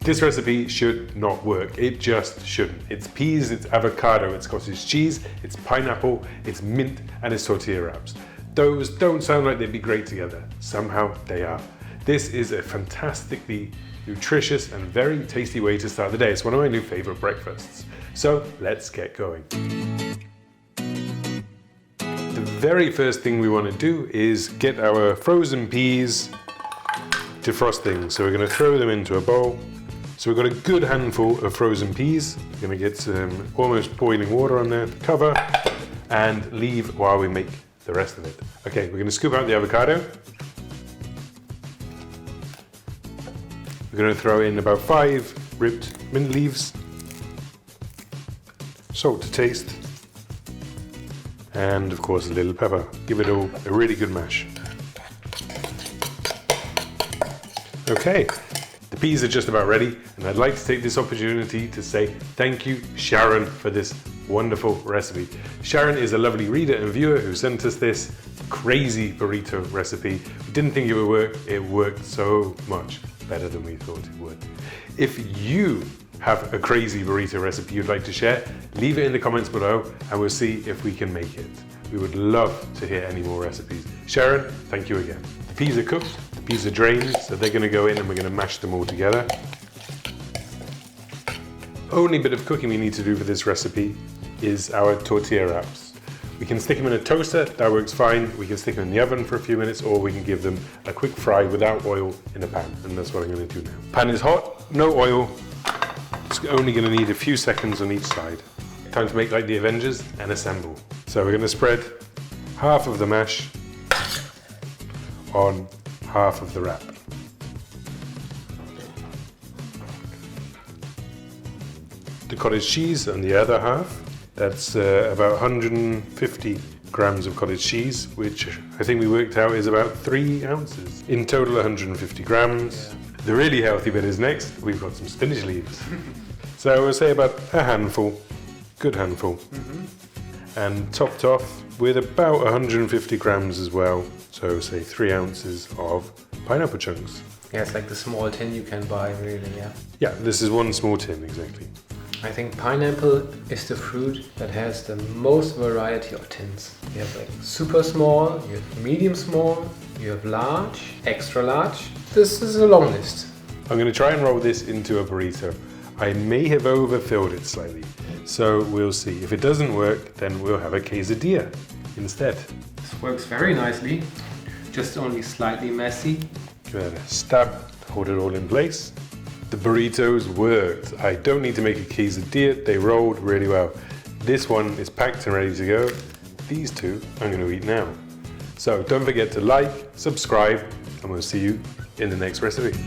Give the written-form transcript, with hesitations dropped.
This recipe should not work. It just shouldn't. It's peas, it's avocado, it's cottage cheese, it's pineapple, it's mint, and it's tortilla wraps. Those don't sound like they'd be great together. Somehow they are. This is a fantastically nutritious and very tasty way to start the day. It's one of my new favorite breakfasts. So let's get going. The very first thing we want to do is get our frozen peas defrosting. So we're going to throw them into a bowl. So we've got a good handful of frozen peas. We're going to get some almost boiling water on there, cover, and leave while we make the rest of it. Okay, we're going to scoop out the avocado. We're going to throw in about 5 ripped mint leaves, salt to taste, and of course a little pepper. Give it all a really good mash. Okay. The peas are just about ready, and I'd like to take this opportunity to say thank you, Sharon, for this wonderful recipe. Sharon is a lovely reader and viewer who sent us this crazy burrito recipe. We didn't think it would work. It worked so much better than we thought it would. If you have a crazy burrito recipe you'd like to share, leave it in the comments below and we'll see if we can make it. We would love to hear any more recipes. Sharon, thank you again. The peas are cooked. Peas are drained, so they're going to go in and we're going to mash them all together. Only bit of cooking we need to do for this recipe is our tortilla wraps. We can stick them in a toaster, that works fine. We can stick them in the oven for a few minutes, or we can give them a quick fry without oil in a pan, and that's what I'm going to do now. Pan is hot, no oil. It's only going to need a few seconds on each side. Time to make like the Avengers and assemble. So we're going to spread half of the mash on half of the wrap. The cottage cheese on the other half, that's about 150 grams of cottage cheese, which I think we worked out is about 3 ounces. In total 150 grams. Yeah. The really healthy bit is next. We've got some spinach leaves. So we'll say about a handful, good handful. Mm-hmm. And topped off with about 150 grams as well. So say 3 ounces of pineapple chunks. Yeah, it's like the small tin you can buy, really, yeah. Yeah, this is one small tin, exactly. I think pineapple is the fruit that has the most variety of tins. You have like super small, you have medium small, you have large, extra large. This is a long list. I'm going to try and roll this into a burrito. I may have overfilled it slightly, so we'll see. If it doesn't work, then we'll have a quesadilla instead. This works very nicely, just only slightly messy. Give it a stab, hold it all in place. The burritos worked. I don't need to make a quesadilla, they rolled really well. This one is packed and ready to go. These two I'm going to eat now. So don't forget to like, subscribe, and we'll see you in the next recipe.